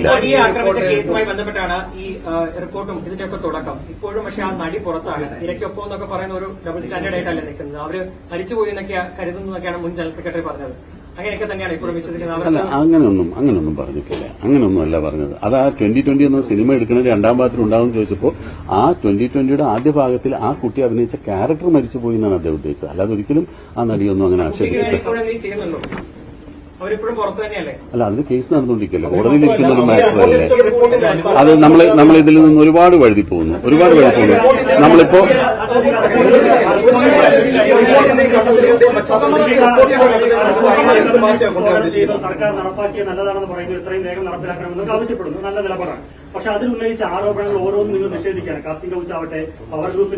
നടിയെ ആക്രമിച്ച കേസുമായി ബന്ധപ്പെട്ടാണ് ഈ റിപ്പോർട്ടും ഇതിന്റെയൊക്കെ തുടക്കം. ഇപ്പോഴും പക്ഷെ ആ നടി പുറത്താണ്. ഇരയ്ക്കൊപ്പം എന്നൊക്കെ പറയുന്ന ഒരു ഡബിൾ സ്റ്റാൻഡേർഡ് ആയിട്ടല്ലേ നിൽക്കുന്നത്. അവര് മരിച്ചുപോയി എന്നൊക്കെ കരുതുന്നതൊക്കെയാണ് മുൻ ജനറൽ സെക്രട്ടറി പറഞ്ഞത്. അങ്ങനെയൊക്കെ തന്നെയാണ് ഇപ്പോഴും വിശ്വസിക്കുന്നത്. അങ്ങനൊന്നും പറഞ്ഞിട്ടില്ല. അങ്ങനൊന്നും അല്ല പറഞ്ഞത്. അത് ആ 2020 എന്ന സിനിമ എടുക്കുന്നത് രണ്ടാം ഭാഗത്തിൽ ഉണ്ടാവും ചോദിച്ചപ്പോൾ ആ 2020യുടെ ആദ്യ ഭാഗത്തിൽ ആ കുട്ടി അഭിനയിച്ച ക്യാരക്ടർ മരിച്ചുപോയി എന്നാണ് അദ്ദേഹം ഉദ്ദേശിച്ചത്. അല്ലാതെ ഒരിക്കലും ആ നടിയൊന്നും അങ്ങനെ ആക്ഷേപിച്ചിട്ടില്ല. അവരിപ്പോഴും പുറത്തു തന്നെയല്ലേ? അല്ല, അതിന് കേസ് നടന്നുകൊണ്ടിരിക്കല്ലോ, കോടതിയിലിരിക്കുന്ന ഒരു മാറ്ററല്ലേ. അത് നമ്മൾ ഇതിൽ നിന്ന് ഒരുപാട് വഴുതി പോകുന്നു. നമ്മളിപ്പോ സർക്കാർ നടപ്പാക്കിയ നല്ലതാണെന്ന് പറയുന്നത് എത്രയും വേഗം നടപ്പിലാക്കണമെന്നൊക്കെ ആവശ്യപ്പെടുന്നു. നല്ല നിലപാടാണ്. പക്ഷെ അതിലുന്നയിച്ച ആരോപണങ്ങൾ ഓരോന്നും നിങ്ങൾ നിഷേധിക്കുകയാണ്. കാർത്തിക ഉച്ചാവട്ടെ പവർ ഗ്രൂപ്പിൽ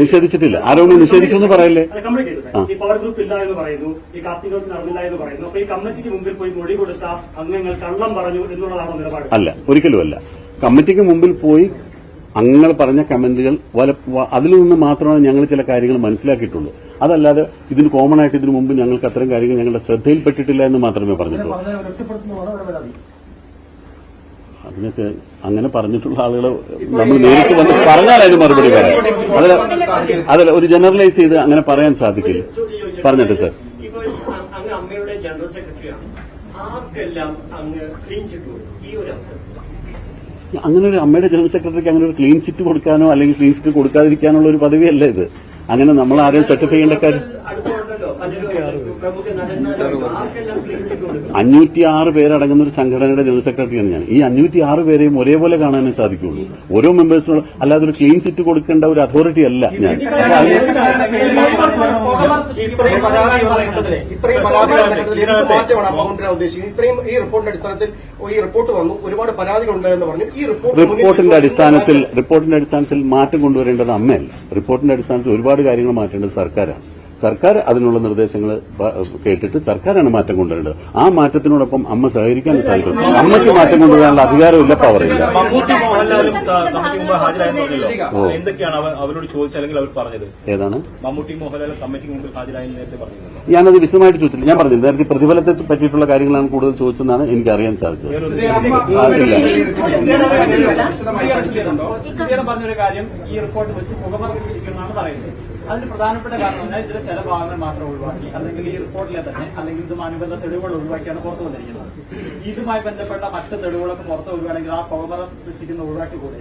നിഷേധിച്ചിട്ടില്ല. ആരോപണം നിഷേധിച്ചെന്ന് പറയല്ലേ? കംപ്ലീറ്റ് ചെയ്തു. ഈ പവർ ഗ്രൂപ്പ് ഇല്ല എന്ന് പറയുന്നു, ഈ കാർത്തിക നടന്നില്ല എന്ന് പറയുന്നു. അപ്പൊ ഈ കമ്മിറ്റിക്ക് മുമ്പിൽ പോയി മൊഴി കൊടുത്ത അംഗങ്ങൾ കള്ളം പറഞ്ഞു എന്നുള്ളതാണോ നിലപാട്? അല്ല, ഒരിക്കലും അല്ല. കമ്മിറ്റിക്ക് മുമ്പിൽ പോയി അംഗങ്ങൾ പറഞ്ഞ കമന്റുകൾ അതിൽ നിന്ന് മാത്രമാണ് ഞങ്ങൾ ചില കാര്യങ്ങൾ മനസ്സിലാക്കിയിട്ടുള്ളൂ. അതല്ലാതെ ഇതിന് കോമൺ ആയിട്ട് ഇതിനു മുമ്പ് ഞങ്ങൾക്ക് അത്തരം കാര്യങ്ങൾ ഞങ്ങളുടെ ശ്രദ്ധയിൽപ്പെട്ടിട്ടില്ല എന്ന് മാത്രമേ പറഞ്ഞിട്ടുള്ളൂ. അതിനൊക്കെ അങ്ങനെ പറഞ്ഞിട്ടുള്ള ആളുകൾ നമ്മൾ നേരിട്ട് വന്ന് പറഞ്ഞാൽ അതിന് മറുപടി പറയാം. അതല്ല ഒരു ജനറലൈസ് ചെയ്ത് അങ്ങനെ പറയാൻ സാധിക്കില്ല. പറഞ്ഞിട്ട് സർ, അമ്മയുടെ ജനറൽ സെക്രട്ടറിയാണ്, ആർക്കെല്ലാം അങ്ങ് ക്ലീൻ ചിറ്റ് ഈ ഒരു അവസരം അങ്ങനെ ഒരു അമ്മയുടെ ജനറൽ സെക്രട്ടറിക്ക് അങ്ങനെ ഒരു ക്ലീൻ ചിറ്റ് കൊടുക്കാനോ അല്ലെങ്കിൽ ക്ലീൻ ചിറ്റ് കൊടുക്കാതിരിക്കാനുള്ള ഒരു പദവിയല്ല ഇത്. അങ്ങനെ നമ്മൾ ആരെയും സർട്ടിഫൈ ചെയ്യേണ്ട കാര്യം. 506 പേരടങ്ങുന്ന ഒരു സംഘടനയുടെ ജനറൽ സെക്രട്ടറിയാണ് ഞാൻ. ഈ 506 പേരെയും ഒരേപോലെ കാണാനേ സാധിക്കുള്ളൂ. ഓരോ മെമ്പേഴ്സിനോട്. അല്ലാതെ ഒരു ക്ലീൻ ചിറ്റ് കൊടുക്കേണ്ട ഒരു അതോറിറ്റി അല്ല ഞാൻ. റിപ്പോർട്ടിന്റെ അടിസ്ഥാനത്തിൽ മാറ്റം കൊണ്ടുവരേണ്ടത് അമ്മയല്ല. റിപ്പോർട്ടിന്റെ അടിസ്ഥാനത്തിൽ ഒരുപാട് കാര്യങ്ങൾ മാറ്റേണ്ടത് സർക്കാരാണ്. സർക്കാർ അതിനുള്ള നിർദ്ദേശങ്ങൾ കേട്ടിട്ട് സർക്കാരാണ് മാറ്റം കൊണ്ടുവരേണ്ടത്. ആ മാറ്റത്തിനോടൊപ്പം അമ്മ സഹകരിക്കാൻ സാധിക്കും. അമ്മയ്ക്ക് മാറ്റം കൊണ്ടുവരാനുള്ള അധികാരമില്ല, പവറില്ല. ഏതാണ്? ഞാനത് വിശദമായിട്ട് ചോദിച്ചില്ല. ഞാൻ പറഞ്ഞില്ല, നേരത്തെ പ്രതിഫലത്തെ പറ്റിയിട്ടുള്ള കാര്യങ്ങളാണ് കൂടുതൽ ചോദിച്ചതെന്നാണ് എനിക്ക് അറിയാൻ സാധിച്ചത്. പറഞ്ഞൊരു കാര്യം ഈ റിപ്പോർട്ട് വെച്ച് പുകമറച്ചിരിക്കുന്നതാണ് പറയുന്നത്. അതിന് പ്രധാനപ്പെട്ട കാരണം ഇതിലെ ചില ഭാഗങ്ങൾ മാത്രം ഒഴിവാക്കി, അല്ലെങ്കിൽ ഈ റിപ്പോർട്ടിലെ തന്നെ അല്ലെങ്കിൽ ഇതും അനുബന്ധ തെളിവുകൾ ഒഴിവാക്കിയാണ് പുറത്തു വന്നിരിക്കുന്നത്. ഇതുമായി ബന്ധപ്പെട്ട മറ്റ് തെളിവുകളൊക്കെ പുറത്തു വരികയാണെങ്കിൽ ആ പുകമറ സൃഷ്ടിക്കുന്ന ഒഴിവാക്കി കൂടെ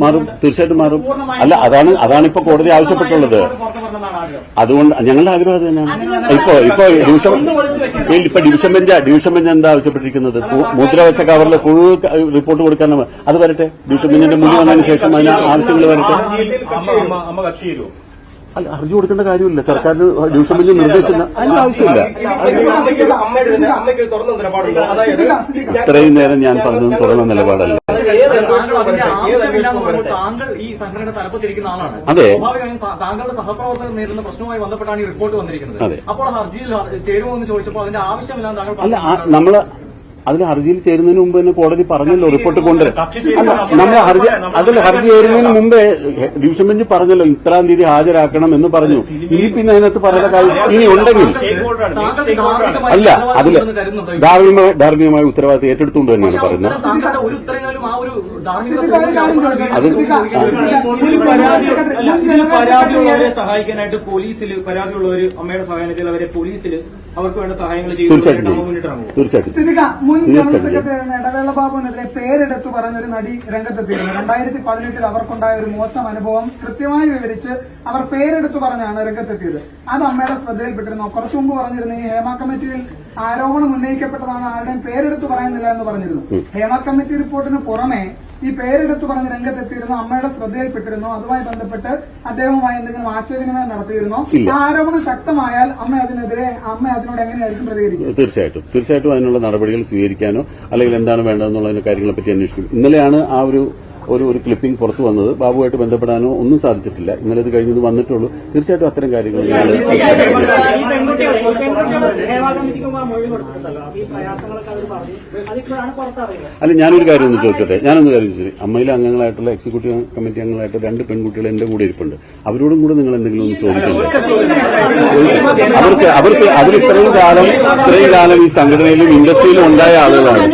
മാറും. തീർച്ചയായിട്ടും മാറും. അല്ല, അതാണ് ഇപ്പൊ കോടതി ആവശ്യപ്പെട്ടുള്ളത്. അതുകൊണ്ട് ഞങ്ങളുടെ ആഗ്രഹം അത് തന്നെയാണ്. ഇപ്പൊ ഡിവിഷൻ ബെഞ്ച് എന്താ ആവശ്യപ്പെട്ടിരിക്കുന്നത്? മുദ്ര വെച്ച കവറിൽ ഫുൾ റിപ്പോർട്ട് കൊടുക്കാൻ അത് വരട്ടെ. ഡിവിഷൻ ബെഞ്ചിന്റെ മുന്നിൽ വന്നതിന് ശേഷം അതിന് ആവശ്യങ്ങൾ വരട്ടെ. അല്ല, ഹർജി കൊടുക്കേണ്ട കാര്യമില്ല. സർക്കാരിന് ഡിവിഷൻ ബെഞ്ച് നിർദ്ദേശിച്ചില്ല, അതിന്റെ ആവശ്യമില്ല. ഇത്രയും നേരം ഞാൻ പറഞ്ഞത് തുറന്ന നിലപാടല്ല. താങ്കൾ ഈ സംഘടനയുടെ തലപ്പത്തിരിക്കുന്ന ആളാണ്. അതെ, താങ്കളുടെ സഹപ്രവർത്തകർ നേരിടുന്ന പ്രശ്നവുമായി ബന്ധപ്പെട്ടാണ് ഈ റിപ്പോർട്ട് വന്നിരിക്കുന്നത്. അപ്പോൾ ഹർജിയിൽ ചേരുമോ എന്ന് ചോദിച്ചപ്പോൾ അതിന്റെ ആവശ്യമില്ലാന്ന് താങ്കൾ അല്ല, നമ്മള് അതിന് ഹർജിയിൽ ചേരുന്നതിന് മുമ്പ് തന്നെ കോടതി പറഞ്ഞല്ലോ റിപ്പോർട്ട് കൊണ്ടുവരാൻ. നമ്മൾ ഹർജി ചേരുന്നതിന് മുമ്പേ ഡിവിഷൻ ബെഞ്ച് പറഞ്ഞല്ലോ ഇത്രാം തീയതി ഹാജരാക്കണം എന്ന് പറഞ്ഞു. ഇനി പിന്നെ അതിനകത്ത് പറയുന്ന കാര്യം ഇനി ഉണ്ടെങ്കിൽ അല്ല, അതില് ധാർമ്മികമായ ഉത്തരവാദിത്തം ഏറ്റെടുത്തുകൊണ്ട് തന്നെയാണ് പറയുന്നത്. അത് പരാതിയുള്ളവരെ സഹായിക്കാനായിട്ട് പോലീസിൽ പരാതിയുള്ളവർ അമ്മയുടെ സഹായത്തിൽ അവരെ പോലീസിൽ അവർക്ക് വേണ്ട സഹായങ്ങൾ തീർച്ചയായിട്ടും മുൻ ജനറൽ സെക്രട്ടറി ഇടവേള ബാബുവിനെതിരെ പേരെടുത്തു പറഞ്ഞൊരു നടി രംഗത്തെത്തിയിരുന്നു. 2018 അവർക്കുണ്ടായ ഒരു മോശം അനുഭവം കൃത്യമായി വിവരിച്ച് അവർ പേരെടുത്തു പറഞ്ഞാണ് രംഗത്തെത്തിയത്. അത് അമ്മയുടെ ശ്രദ്ധയിൽപ്പെട്ടിരുന്നു. കുറച്ചു മുമ്പ് പറഞ്ഞിരുന്നു ഈ ഹേമ കമ്മിറ്റിയിൽ ആരോപണം ഉന്നയിക്കപ്പെട്ടതാണ്, ആരുടെയും പേരെടുത്ത് പറയുന്നില്ല എന്ന് പറഞ്ഞിരുന്നു. ഹേമ കമ്മിറ്റി റിപ്പോർട്ടിന് പുറമെ ഈ പേരെടുത്തു പറഞ്ഞ് രംഗത്തെത്തിയിരുന്നു, അമ്മയുടെ ശ്രദ്ധയിൽപ്പെട്ടിരുന്നു. അതുമായി ബന്ധപ്പെട്ട് അദ്ദേഹവുമായി എന്തെങ്കിലും ആശയവിനിമയം നടത്തിയിരുന്നോ? ആ ആരോപണം ശക്തമായാൽ അമ്മ അതിനോട് എങ്ങനെയായിരിക്കും പ്രതികരിക്കുക? തീർച്ചയായിട്ടും അതിനുള്ള നടപടികൾ സ്വീകരിക്കാനോ അല്ലെങ്കിൽ എന്താണ് വേണ്ടതെന്നുള്ള കാര്യങ്ങളെ പറ്റി അന്വേഷിക്കും. ഇന്നലെയാണ് ആ ഒരു ക്ലിപ്പിംഗ് പുറത്തു വന്നത്. ബാബുവായിട്ട് ബന്ധപ്പെടാനോ ഒന്നും സാധിച്ചിട്ടില്ല. ഇന്നലെ ഇത് കഴിഞ്ഞത് വന്നിട്ടുള്ളൂ. തീർച്ചയായിട്ടും അത്തരം കാര്യങ്ങൾ അല്ല, ഞാനൊരു കാര്യം ഒന്ന് ചോദിച്ചോട്ടെ. അമ്മയിലെ അംഗങ്ങളായിട്ടുള്ള എക്സിക്യൂട്ടീവ് കമ്മിറ്റി അംഗങ്ങളായിട്ട് 2 പെൺകുട്ടികൾ എന്റെ കൂടെ ഇരിപ്പുണ്ട്. അവരോടും കൂടെ നിങ്ങൾ എന്തെങ്കിലും ഒന്ന് ചോദിക്കില്ലേ? അവർ ഇത്രയും കാലം ഈ സംഘടനയിലും ഇൻഡസ്ട്രിയിലും ഉണ്ടായ ആളുകളാണ്.